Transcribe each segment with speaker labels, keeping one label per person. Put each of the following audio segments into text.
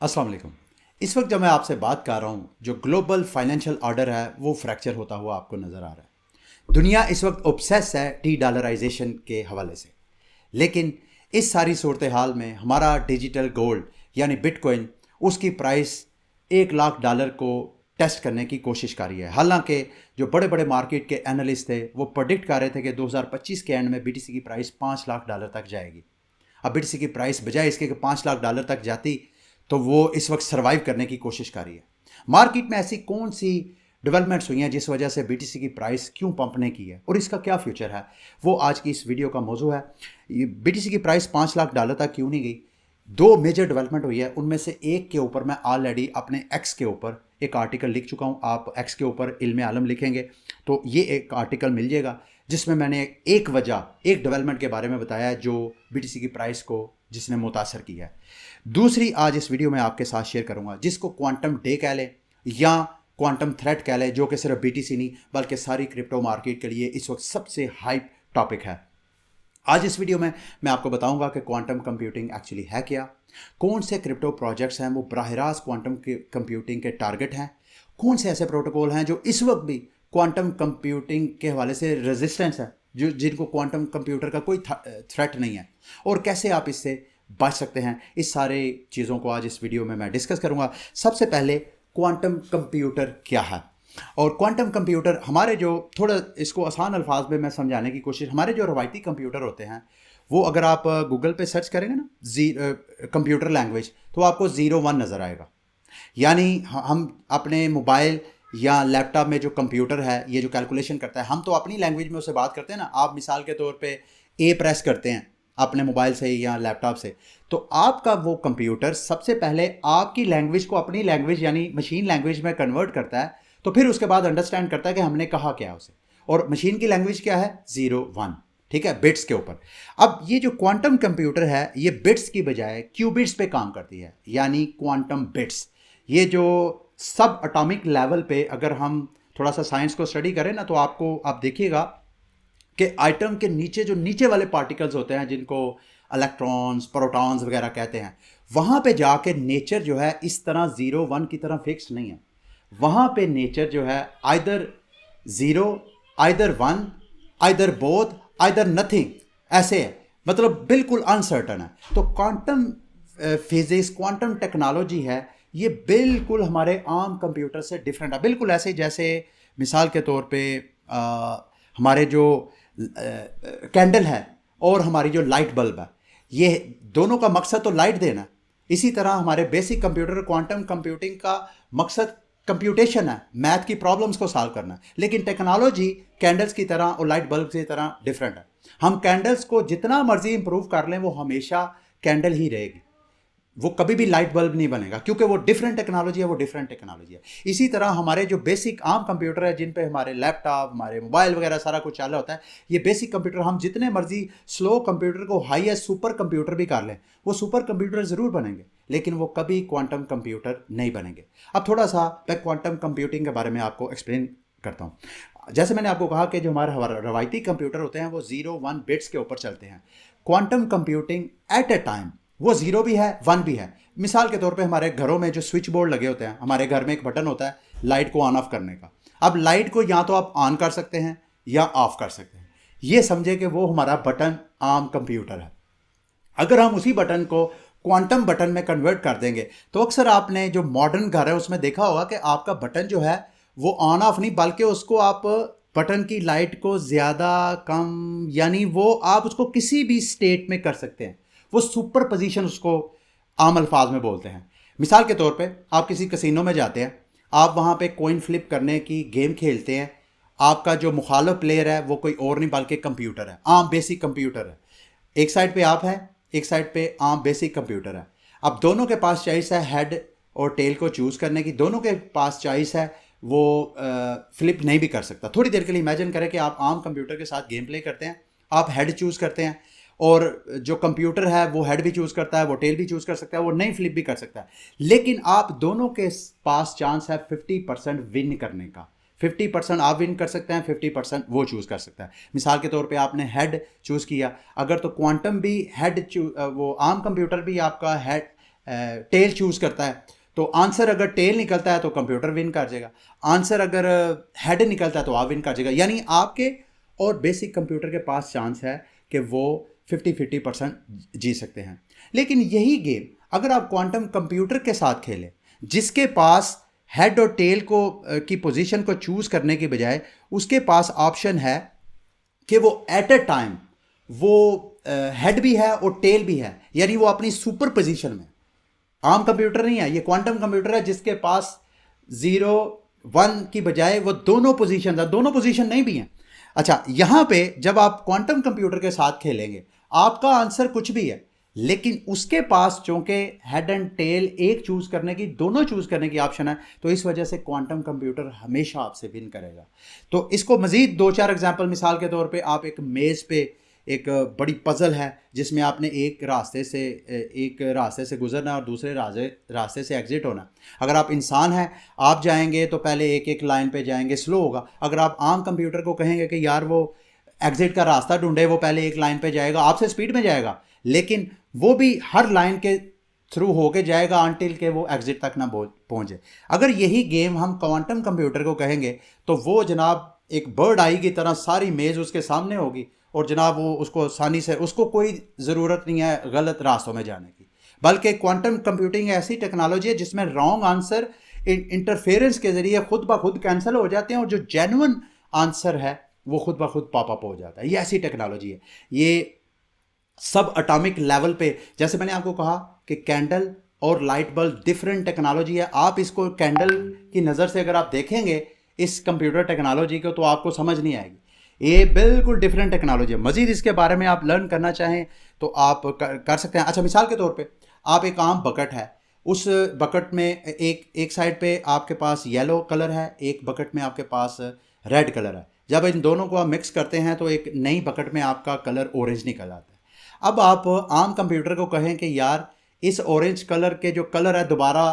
Speaker 1: अस्सलाम वालेकुम। इस वक्त जब मैं आपसे बात कर रहा हूँ, जो ग्लोबल फाइनेंशियल ऑर्डर है वो फ्रैक्चर होता हुआ आपको नज़र आ रहा है। दुनिया इस वक्त ऑब्सेस है डी डॉलराइजेशन के हवाले से। लेकिन इस सारी सूरत हाल में हमारा डिजिटल गोल्ड यानी बिटकॉइन, उसकी प्राइस $1 लाख को टेस्ट करने की कोशिश कर रही है। हालांकि जो बड़े बड़े मार्केट के एनालिस्ट थे वो प्रोडिक्ट कर रहे थे कि 2025 के एंड में बीटीसी की प्राइस $5 लाख तक जाएगी। अब बीटीसी की प्राइस बजाय इसके कि $5 लाख तक जाती तो वो इस वक्त सर्वाइव करने की कोशिश कर रही है। मार्केट में ऐसी कौन सी डेवलपमेंट्स हुई हैं जिस वजह से बीटीसी की प्राइस क्यों पंपने की है और इसका क्या फ्यूचर है, वो आज की इस वीडियो का मौजू है। बीटीसी की प्राइस $5 लाख तक क्यों नहीं गई? दो मेजर डेवलपमेंट हुई है, उनमें से एक के ऊपर मैं ऑलरेडी अपने एक्स के ऊपर एक आर्टिकल लिख चुका हूँ। आप एक्स के ऊपर इल्म आलम लिखेंगे तो ये एक आर्टिकल मिल जाएगा जिसमें मैंने एक वजह, एक डेवलपमेंट के बारे में बताया है जो बीटीसी की प्राइस को जिसने मुतासर किया है। दूसरी आज इस वीडियो में आपके साथ शेयर करूंगा जिसको क्वांटम डे कह लें या क्वांटम थ्रेट कह लें, जो कि सिर्फ बीटीसी नहीं बल्कि सारी क्रिप्टो मार्केट के लिए इस वक्त सबसे हाइप टॉपिक है। आज इस वीडियो में मैं आपको बताऊंगा कि क्वांटम कंप्यूटिंग एक्चुअली है क्या, कौन से क्रिप्टो प्रोजेक्ट्स हैं वो बराह रास्त क्वांटम कंप्यूटिंग के टारगेट हैं, कौन से ऐसे प्रोटोकॉल हैं जो इस वक्त भी क्वांटम कंप्यूटिंग के हवाले से रेजिस्टेंस है, जो जिनको क्वांटम कंप्यूटर का कोई थ्रेट नहीं है, और कैसे आप इससे बच सकते हैं। इस सारे चीज़ों को आज इस वीडियो में मैं डिस्कस करूंगा। सबसे पहले क्वांटम कंप्यूटर क्या है, और क्वांटम कंप्यूटर हमारे जो, थोड़ा इसको आसान अल्फाज में मैं समझाने की कोशिश, हमारे जो रवायती कंप्यूटर होते हैं वो अगर आप गूगल पे सर्च करेंगे ना कंप्यूटर लैंग्वेज तो आपको 01 नज़र आएगा। यानी हम अपने मोबाइल या लैपटॉप में जो कंप्यूटर है, ये जो कैलकुलेशन करता है, हम तो अपनी लैंग्वेज में उससे बात करते हैं ना। आप मिसाल के तौर पे ए प्रेस करते हैं अपने मोबाइल से या लैपटॉप से, तो आपका वो कंप्यूटर सबसे पहले आपकी लैंग्वेज को अपनी लैंग्वेज यानी मशीन लैंग्वेज में कन्वर्ट करता है, तो फिर उसके बाद अंडरस्टैंड करता है कि हमने कहा क्या उसे। और मशीन की लैंग्वेज क्या है? 01, ठीक है, बिट्स के ऊपर। अब ये जो क्वांटम कंप्यूटर है ये बिट्स की बजाय क्यूबिट्स पे काम करती है, यानी क्वांटम बिट्स। ये जो सब एटॉमिक लेवल पे अगर हम थोड़ा सा साइंस को स्टडी करें ना, तो आप देखिएगा कि आइटम के नीचे जो नीचे वाले पार्टिकल्स होते हैं जिनको इलेक्ट्रॉन्स, प्रोटॉन्स वगैरह कहते हैं, वहाँ पे जाके नेचर जो है इस तरह 01 की तरह फिक्स नहीं है। वहाँ पे नेचर जो है either 0, either 1, either both, either nothing, ऐसे है, मतलब बिल्कुल अनसर्टन है। तो क्वांटम फिजिक्स, क्वांटम टेक्नोलॉजी है, ये बिल्कुल हमारे आम कंप्यूटर से डिफरेंट है। बिल्कुल ऐसे जैसे मिसाल के तौर पे हमारे जो कैंडल है और हमारी जो लाइट बल्ब है, ये दोनों का मकसद तो लाइट देना। इसी तरह हमारे बेसिक कंप्यूटर, क्वांटम कंप्यूटिंग का मकसद कंप्यूटेशन है, मैथ की प्रॉब्लम्स को सॉल्व करना है। लेकिन टेक्नोलॉजी कैंडल्स की तरह और लाइट बल्ब की तरह डिफरेंट है। हम कैंडल्स को जितना मर्जी इंप्रूव कर लें वो हमेशा कैंडल ही रहेगी, वो कभी भी लाइट बल्ब नहीं बनेगा, क्योंकि वो डिफरेंट टेक्नोलॉजी है, वो डिफरेंट टेक्नोलॉजी है। इसी तरह हमारे जो बेसिक आम कंप्यूटर है जिन पे हमारे लैपटॉप, हमारे मोबाइल वगैरह सारा कुछ चालू होता है, ये बेसिक कंप्यूटर हम जितने मर्जी स्लो कंप्यूटर को हाईएस्ट सुपर कंप्यूटर भी कर लें, वो सुपर कंप्यूटर ज़रूर बनेंगे, लेकिन वो कभी क्वांटम कंप्यूटर नहीं बनेंगे। अब थोड़ा सा मैं क्वांटम कंप्यूटिंग के बारे में आपको एक्सप्लेन करता हूँ। जैसे मैंने आपको कहा कि जो हमारे रवायती कंप्यूटर होते हैं वो 01 बिट्स के ऊपर चलते हैं। Quantum computing at a time वो 0 भी है, 1 भी है। मिसाल के तौर पे हमारे घरों में जो स्विच बोर्ड लगे होते हैं, हमारे घर में एक बटन होता है लाइट को ऑन ऑफ करने का। अब लाइट को या तो आप ऑन कर सकते हैं या ऑफ कर सकते हैं। ये समझे कि वो हमारा बटन आम कंप्यूटर है। अगर हम उसी बटन को क्वांटम बटन में कन्वर्ट कर देंगे तो अक्सर आपने जो मॉडर्न घर है उसमें देखा होगा कि आपका बटन जो है वो ऑन ऑफ नहीं, बल्कि उसको आप बटन की लाइट को ज़्यादा कम, यानी वो आप उसको किसी भी स्टेट में कर सकते हैं। वो सुपर पोजीशन उसको आम अल्फाज में बोलते हैं। मिसाल के तौर पे आप किसी कसिनो में जाते हैं, आप वहाँ पे कॉइन फ्लिप करने की गेम खेलते हैं। आपका जो मुखालिफ प्लेयर है वो कोई और नहीं बल्कि कंप्यूटर है, आम बेसिक कंप्यूटर है। एक साइड पे आप हैं, एक साइड पे आम बेसिक कंप्यूटर है। अब दोनों के पास चॉइस है हेड और टेल को चूज़ करने की, दोनों के पास चॉइस है वो फ्लिप नहीं भी कर सकता। थोड़ी देर के लिए इमेजिन करें कि आप आम कंप्यूटर के साथ गेम प्ले करते हैं, आप हेड चूज़ करते हैं और जो कंप्यूटर है वो हेड भी चूज़ करता है, वो टेल भी चूज़ कर सकता है, वो नहीं फ्लिप भी कर सकता है। लेकिन आप दोनों के पास चांस है 50% विन करने का। 50% आप विन कर सकते हैं, 50% वो चूज़ कर सकता है। मिसाल के तौर पे आपने हेड चूज़ किया, अगर तो क्वांटम भी हेड वो आम कंप्यूटर भी आपका हेड टेल चूज़ करता है, तो आंसर अगर टेल निकलता है तो कंप्यूटर विन कर जाएगा, आंसर अगर हेड निकलता है तो आप विन कर जाएगा। यानी आपके और बेसिक कंप्यूटर के पास चांस है कि वो 50-50% जी सकते हैं। लेकिन यही गेम अगर आप क्वांटम कंप्यूटर के साथ खेलें, जिसके पास हेड और टेल को की पोजीशन को चूज़ करने की बजाय उसके पास ऑप्शन है कि वो एट अ टाइम वो हेड भी है और टेल भी है, यानी वो अपनी सुपर पोजीशन में। आम कंप्यूटर नहीं है, ये क्वांटम कंप्यूटर है जिसके पास 0-1 की बजाय वो दोनों पोजीशन है, दोनों पोजीशन नहीं भी हैं। अच्छा, यहां पे जब आप क्वांटम कंप्यूटर के साथ खेलेंगे आपका आंसर कुछ भी है, लेकिन उसके पास चूंकि हेड एंड टेल एक चूज करने की, दोनों चूज करने की ऑप्शन है, तो इस वजह से क्वांटम कंप्यूटर हमेशा आपसे विन करेगा। तो इसको मजीद 2-4 एग्जांपल, मिसाल के तौर पे आप एक मेज पे एक बड़ी पजल है जिसमें आपने एक रास्ते से गुजरना है और दूसरे रास्ते से एग्जिट होना। अगर आप इंसान हैं, आप जाएंगे तो पहले एक एक लाइन पे जाएंगे, स्लो होगा। अगर आप आम कंप्यूटर को कहेंगे कि यार वो एग्जिट का रास्ता ढूंढे, वो पहले एक लाइन पे जाएगा, आपसे स्पीड में जाएगा, लेकिन वो भी हर लाइन के थ्रू होके जाएगा अनटिल के वो एग्जिट तक ना पहुंचे। अगर यही गेम हम क्वांटम कंप्यूटर को कहेंगे तो वो जनाब एक बर्ड आई की तरह सारी मेज़ उसके सामने होगी और जनाब वो उसको आसानी से, उसको कोई ज़रूरत नहीं है गलत रास्तों में जाने की। बल्कि क्वांटम कंप्यूटिंग ऐसी टेक्नोलॉजी है जिसमें रॉन्ग आंसर इंटरफेरेंस के ज़रिए खुद ब खुद कैंसिल हो जाते हैं और जो जेन्युइन आंसर है वो खुद ब खुद पॉपअप हो जाता है। ये ऐसी टेक्नोलॉजी है। ये सब एटॉमिक लेवल पे, जैसे मैंने आपको कहा कि कैंडल और लाइट बल्ब डिफरेंट टेक्नोलॉजी है। आप इसको कैंडल की नज़र से अगर आप देखेंगे इस कंप्यूटर टेक्नोलॉजी को तो आपको समझ नहीं आएगी। ये बिल्कुल डिफरेंट टेक्नोलॉजी है। मज़ीद इसके बारे में आप लर्न करना चाहें तो आप कर सकते हैं। अच्छा, मिसाल के तौर पे आप एक आम बकेट है, उस बकेट में एक साइड पे आपके पास येलो कलर है, एक बकेट में आपके पास रेड कलर है। जब इन दोनों को आप मिक्स करते हैं तो एक नई बकेट में आपका कलर ऑरेंज निकल आता है। अब आप आम कंप्यूटर को कहें कि यार इस ऑरेंज कलर के जो कलर है दोबारा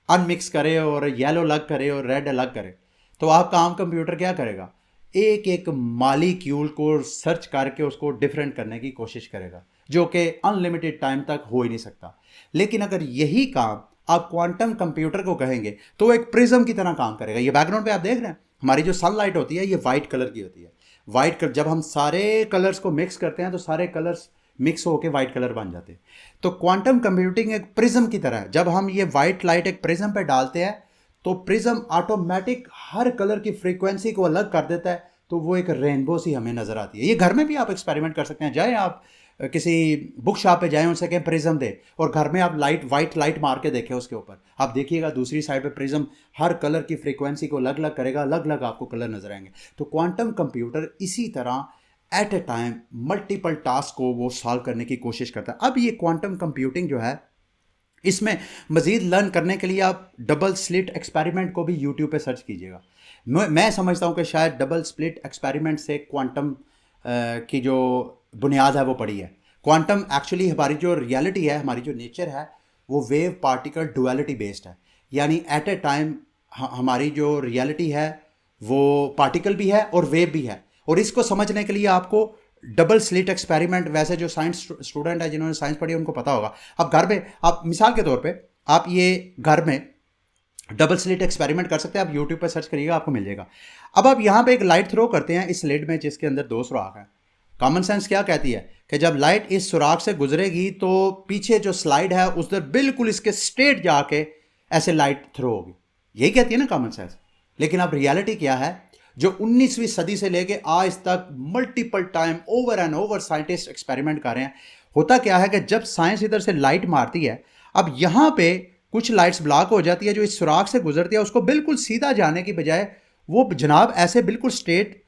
Speaker 1: अनमिक्स करे और येलो अलग करे और रेड अलग करे, तो आपका आम कंप्यूटर क्या करेगा? एक एक मालिक्यूल को सर्च करके उसको डिफरेंट करने की कोशिश करेगा, जो कि अनलिमिटेड टाइम तक हो ही नहीं सकता। लेकिन अगर यही काम आप क्वांटम कंप्यूटर को कहेंगे तो वो एक प्रिज्म की तरह काम करेगा। ये बैकग्राउंड पे आप देख रहे हैं, हमारी जो सनलाइट होती है ये वाइट कलर की होती है। वाइट कलर, जब हम सारे कलर्स को मिक्स करते हैं तो सारे कलर्स मिक्स होकर वाइट कलर बन जाते हैं। तो क्वांटम कंप्यूटिंग एक प्रिज्म की तरह है। जब हम ये वाइट लाइट एक प्रिज्म पे डालते हैं तो प्रिज्म ऑटोमेटिक हर कलर की फ्रीक्वेंसी को अलग कर देता है, तो वो एक रेनबो सी हमें नज़र आती है। ये घर में भी आप एक्सपेरिमेंट कर सकते हैं। जाएं आप किसी बुक शॉप पे जाएं, उनसे कहें प्रिज्म दे, और घर में आप वाइट लाइट मार के देखें उसके ऊपर, आप देखिएगा दूसरी साइड पे प्रिज्म हर कलर की फ्रीक्वेंसी को अलग अलग करेगा, अलग अलग आपको कलर नजर आएंगे। तो क्वांटम कंप्यूटर इसी तरह at a time multiple task को वो सॉल्व करने की कोशिश करता है। अब ये क्वांटम कंप्यूटिंग जो है, इसमें मज़ीद लर्न करने के लिए आप डबल स्लिट एक्सपेरिमेंट को भी यूट्यूब पे सर्च कीजिएगा। मैं समझता हूँ कि शायद डबल स्लिट एक्सपेरिमेंट से क्वांटम की जो बुनियाद है वो पड़ी है। क्वांटम एक्चुअली हमारी जो रियलिटी है, हमारी जो नेचर है, वो वेव पार्टिकल डुअलिटी बेस्ड है। यानी एट ए टाइम हमारी जो रियलिटी है वो पार्टिकल भी है और वेव भी है। और इसको समझने के लिए आपको डबल स्लिट एक्सपेरिमेंट, वैसे जो साइंस स्टूडेंट है जिन्होंने साइंस पढ़ी उनको पता होगा। अब घर में आप मिसाल के तौर पे आप ये घर में डबल स्लिट एक्सपेरिमेंट कर सकते हैं। आप यूट्यूब पर सर्च करिएगा, आपको मिल जाएगा। अब आप यहाँ पे एक लाइट थ्रो करते हैं इस स्लिट में जिसके अंदर 2 सुराख हैं। कॉमन सेंस क्या कहती है कि जब लाइट इस सुराख से गुजरेगी तो पीछे जो स्लाइड है उधर बिल्कुल इसके स्ट्रेट जाके ऐसे लाइट थ्रो होगी। यही कहती है ना कॉमन सेंस। लेकिन अब रियलिटी क्या है, जो 19वीं सदी से लेके आज तक multiple time over and over scientist experiment कर रहे हैं। होता क्या है कि जब साइंस इधर से लाइट मारती है, अब यहाँ पे कुछ लाइट्स ब्लॉक हो जाती है जो इस सुराख से गुजरती है, उसको बिल्कुल सीधा जाने की बजाय वो जनाब ऐसे बिल्कुल स्ट्रेट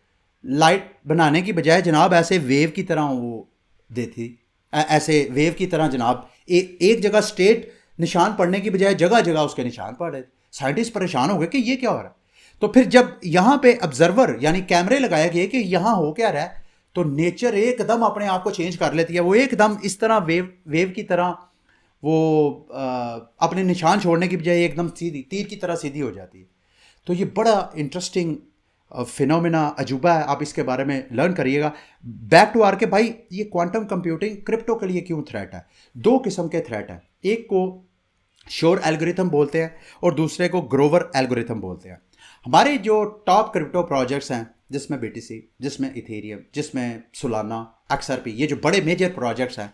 Speaker 1: लाइट बनाने की बजाय जनाब ऐसे वेव की तरह वो देती, ऐसे वेव की तरह जनाब एक जगह स्ट्रेट निशान पड़ने की बजाय जगह जगह उसके निशान पड़ रहे। साइंटिस्ट परेशान हो गए कि ये क्या हो रहा है। तो फिर जब यहाँ पे ऑब्जर्वर यानी कैमरे लगाया गया कि यहाँ हो क्या रहा है, तो नेचर एकदम अपने आप को चेंज कर लेती है। वो एकदम इस तरह वेव की तरह वो अपने निशान छोड़ने की बजाय एकदम सीधी तीर की तरह सीधी हो जाती है। तो ये बड़ा इंटरेस्टिंग फिनोमेना, अजूबा है। आप इसके बारे में लर्न करिएगा। बैक टू आर के भाई, ये क्वांटम कंप्यूटिंग क्रिप्टो के लिए क्यों थ्रेट है? 2 किस्म के थ्रेट हैं। एक को शोर एल्गोरिथम बोलते हैं और दूसरे को ग्रोवर एल्गोरिथम बोलते हैं। हमारे जो टॉप क्रिप्टो प्रोजेक्ट्स हैं, जिसमें बीटीसी, जिसमें इथेरियम, जिसमें सोलाना, एक्सआरपी, ये जो बड़े मेजर प्रोजेक्ट्स हैं,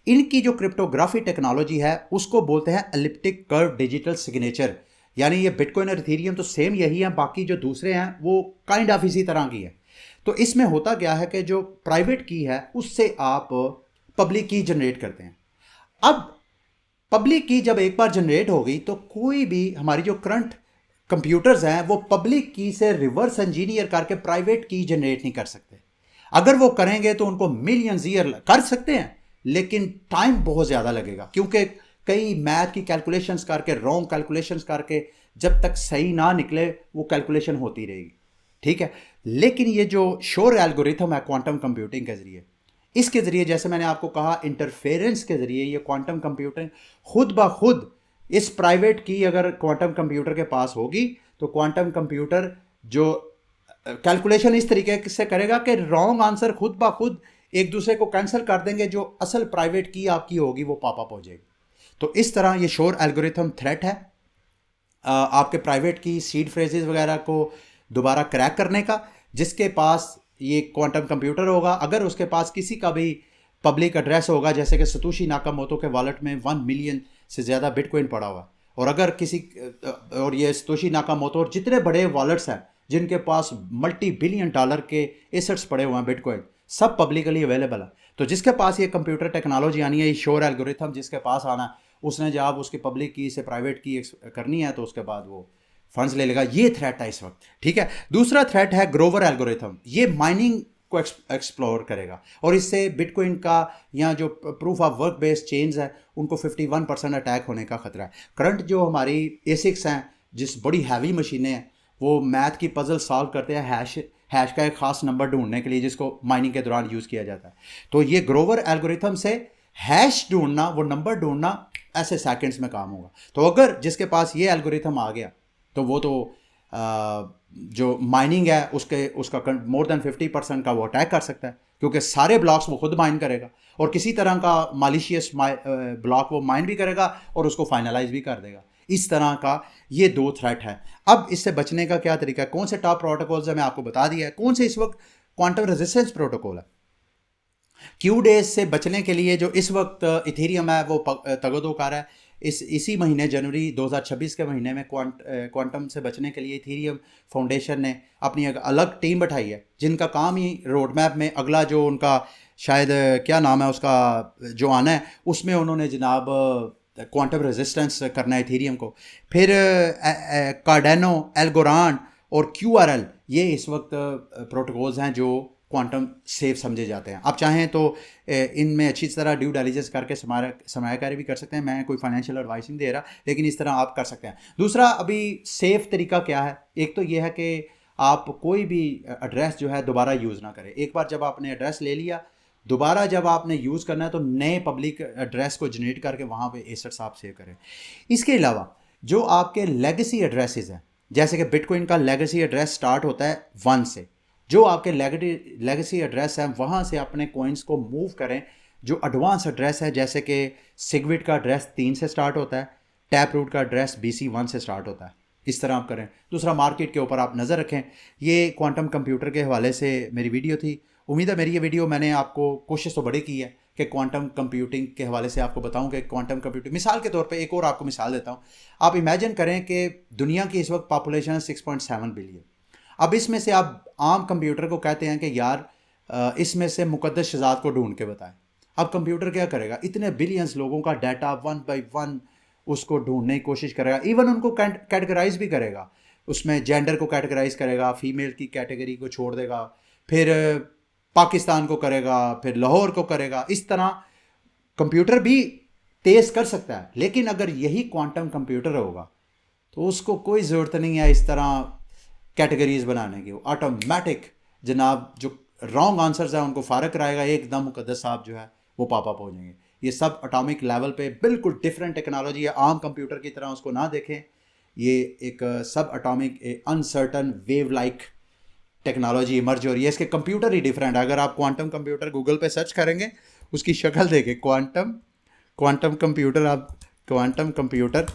Speaker 1: इनकी जो क्रिप्टोग्राफी टेक्नोलॉजी है उसको बोलते हैं एलिप्टिक कर्व डिजिटल सिग्नेचर। यानी ये बिटकॉइन और इथेरियम तो सेम यही है, बाकी जो दूसरे हैं वो काइंड ऑफ इसी तरह की है। तो इसमें होता क्या है कि जो प्राइवेट की है उससे आप पब्लिक की जनरेट करते हैं। अब पब्लिक की जब एक बार जनरेट हो गई तो कोई भी हमारी जो करंट कंप्यूटर्स हैं वो पब्लिक की से रिवर्स इंजीनियर करके प्राइवेट की जनरेट नहीं कर सकते। अगर वो करेंगे तो उनको मिलियंस ईयर कर सकते हैं, लेकिन टाइम बहुत ज़्यादा लगेगा, क्योंकि कई मैथ की कैलकुलेशंस करके, रॉन्ग कैलकुलेशंस करके, जब तक सही ना निकले वो कैलकुलेशन होती रहेगी। ठीक है। लेकिन ये जो शोर एल्गोरिथम है क्वांटम कंप्यूटिंग के ज़रिए, इसके ज़रिए जैसे मैंने आपको कहा इंटरफेरेंस के ज़रिए ये क्वांटम कंप्यूटिंग खुद ब खुद इस प्राइवेट की अगर क्वांटम कंप्यूटर के पास होगी तो क्वांटम कंप्यूटर जो कैलकुलेशन इस तरीके से करेगा कि रॉन्ग आंसर खुद ब खुद एक दूसरे को कैंसिल कर देंगे, जो असल प्राइवेट की आपकी होगी वो पापा हो जाएगी। तो इस तरह ये शोर एल्गोरिथम थ्रेट है आपके प्राइवेट की सीड फ्रेजेस वगैरह को दोबारा क्रैक करने का। जिसके पास ये क्वांटम कंप्यूटर होगा, अगर उसके पास किसी का भी पब्लिक एड्रेस होगा, जैसे कि सतोशी नाकामोटो के वॉलेट में 1 मिलियन से ज़्यादा बिटकॉइन पड़ा हुआ, और अगर किसी और ये सतोशी नाकामोटो और जितने बड़े वॉलेट्स हैं जिनके पास मल्टी बिलियन डॉलर के एसेट्स पड़े हुए हैं बिटकॉइन, सब पब्लिकली अवेलेबल है। तो जिसके पास ये कंप्यूटर टेक्नोलॉजी आनी है, ये शोर एल्गोरिथम जिसके पास आना है, उसने जब उसकी पब्लिक की से प्राइवेट की करनी है तो उसके बाद वो फंड्स ले लेगा। ये थ्रेट है इस वक्त। ठीक है। दूसरा थ्रेट है ग्रोवर एल्गोरिथम। ये माइनिंग को एक्सप्लोर करेगा और इससे बिटकॉइन का या जो proof of work based chains है उनको 51% अटैक होने का खतरा है। करंट जो हमारी एसिक्स हैं, जिस बड़ी हैवी मशीनें हैं, वो मैथ की पजल सॉल्व करते हैं हैश का एक खास नंबर ढूंढने के लिए, जिसको माइनिंग के दौरान यूज़ किया जाता है। तो ये ग्रोवर एल्गोरिथम से हैश ढूंढना, वो नंबर ढूंढना ऐसे सेकंड्स में काम होगा। तो अगर जिसके पास ये एल्गोरिथम आ गया तो वो तो जो माइनिंग है उसका मोर देन 50% का वो अटैक कर सकता है, क्योंकि सारे ब्लॉक्स वो खुद माइन करेगा और किसी तरह का मालिशियस ब्लॉक वो माइन भी करेगा और उसको फाइनलाइज भी कर देगा। इस तरह का ये दो थ्रेट है। अब इससे बचने का क्या तरीका है, कौन से टॉप प्रोटोकॉल्स है, मैं आपको बता दिया है। कौन से इस वक्त क्वांटम रेजिस्टेंस प्रोटोकॉल है। क्यू डेज से बचने के लिए जो इस वक्त इथेरियम है वो तगोदोकार है। इसी महीने जनवरी 2026 के महीने में क्वांटम से बचने के लिए इथेरियम फाउंडेशन ने अपनी एक अलग टीम बैठाई है, जिनका काम ही रोड मैप में अगला जो उनका शायद क्या नाम है उसका जो आना है, उसमें उन्होंने जनाब क्वांटम रेजिस्टेंस करना है इथेरियम को। फिर कार्डेनो, एल्गोरान और QRL, ये इस वक्त प्रोटोकॉल्स हैं जो क्वांटम सेफ समझे जाते हैं। आप चाहें तो इनमें अच्छी तरह ड्यू डिलिजेंस करके सरमायाकारी भी कर सकते हैं। मैं कोई फाइनेंशियल एडवाइस नहीं दे रहा, लेकिन इस तरह आप कर सकते हैं। दूसरा अभी सेफ तरीका क्या है, एक तो ये है कि आप कोई भी एड्रेस जो है दोबारा यूज़ ना करें। एक बार जब आपने एड्रेस ले लिया, दोबारा जब आपने यूज़ करना है तो नए पब्लिक एड्रेस को जनरेट करके वहाँ पे एसेट्स आप सेव करें। इसके अलावा जो आपके लेगेसी एड्रेसेस हैं, जैसे कि बिटकॉइन का लेगेसी एड्रेस स्टार्ट होता है 1 से, जो आपके लेगेसी एड्रेस हैं वहाँ से अपने कॉइन्स को मूव करें। जो एडवांस एड्रेस है, जैसे कि सिगविट का एड्रेस 3 से स्टार्ट होता है, टैप रूट का एड्रेस BC1 से स्टार्ट होता है, इस तरह आप करें। दूसरा, मार्केट के ऊपर आप नज़र रखें। ये क्वांटम कंप्यूटर के हवाले से मेरी वीडियो थी। उम्मीद है मेरी ये वीडियो मैंने आपको कोशिश तो बड़ी की है कि क्वांटम कंप्यूटिंग के हवाले से आपको बताऊं कि क्वांटम कंप्यूटिंग, मिसाल के तौर पे एक और आपको मिसाल देता हूं। आप इमेजिन करें कि दुनिया की इस वक्त पॉपुलेशन है 6.7 बिलियन। अब इसमें से आप आम कंप्यूटर को कहते हैं कि यार इसमें से मुकद्दस शहजाद को ढूंढ के बताएं। अब कंप्यूटर क्या करेगा, इतने बिलियंस लोगों का डाटा 1 बाई 1 उसको ढूंढने की कोशिश करेगा, इवन उनको कैटेगराइज भी करेगा, उसमें जेंडर को कैटेगराइज करेगा, फीमेल की कैटेगरी को छोड़ देगा, फिर पाकिस्तान को करेगा, फिर लाहौर को करेगा। इस तरह कंप्यूटर भी तेज कर सकता है, लेकिन अगर यही क्वांटम कंप्यूटर होगा तो उसको कोई ज़रूरत नहीं है इस तरह कैटेगरीज बनाने की। वो ऑटोमेटिक जनाब जो रॉन्ग आंसर्स हैं उनको फारग कराएगा, एकदम मुकद्दस साहब जो है वो पापा पहुँचेंगे। ये सब एटॉमिक लेवल पे बिल्कुल डिफरेंट टेक्नोलॉजी है। आम कंप्यूटर की तरह उसको ना देखें, ये एक सब atomic uncertain wave like technology emerge हो रही है। इसके कंप्यूटर ही डिफरेंट है। अगर आप क्वांटम कंप्यूटर गूगल पे सर्च करेंगे, उसकी शक्ल देखें, क्वांटम कंप्यूटर आप क्वांटम कंप्यूटर,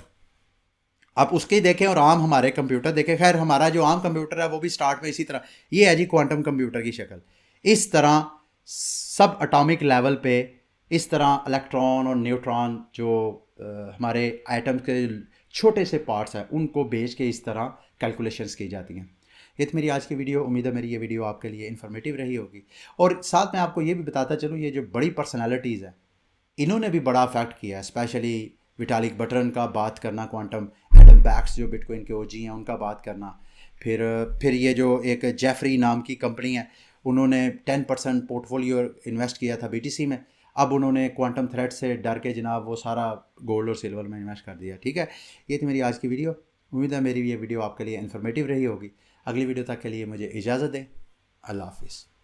Speaker 1: आप उसके ही देखें और आम हमारे कंप्यूटर देखें। खैर हमारा जो आम कंप्यूटर है वो भी स्टार्ट में इसी तरह, ये है जी क्वांटम कंप्यूटर की शक्ल। इस तरह सब एटॉमिक लेवल पे इस तरह इलेक्ट्रॉन और न्यूट्रॉन जो हमारे एटम के छोटे से पार्ट्स हैं उनको बेच के इस तरह कैलकुलेशंस की जाती हैं। ये तो मेरी आज की वीडियो, उम्मीद है मेरी ये वीडियो आपके लिए इन्फॉर्मेटिव रही होगी। और साथ में आपको ये भी बताता चलूँ, ये जो बड़ी पर्सनालिटीज़ हैं इन्होंने भी बड़ा अफेक्ट किया है, स्पेशली विटालिक बटरन का बात करना, क्वांटम एडम बैक्स जो बिटकॉइन के ओजी हैं उनका बात करना, फिर ये जो एक जेफरी नाम की कंपनी है उन्होंने 10% पोर्टफोलियो इन्वेस्ट किया था बीटीसी में, अब उन्होंने क्वांटम थ्रेट से डर के जनाब वो सारा गोल्ड और सिल्वर में इन्वेस्ट कर दिया। ठीक है, ये थी मेरी आज की वीडियो। उम्मीद है मेरी ये वीडियो आपके लिए इन्फॉर्मेटिव रही होगी। अगली वीडियो तक के लिए मुझे इजाज़त दें। अल्लाह हाफिज़।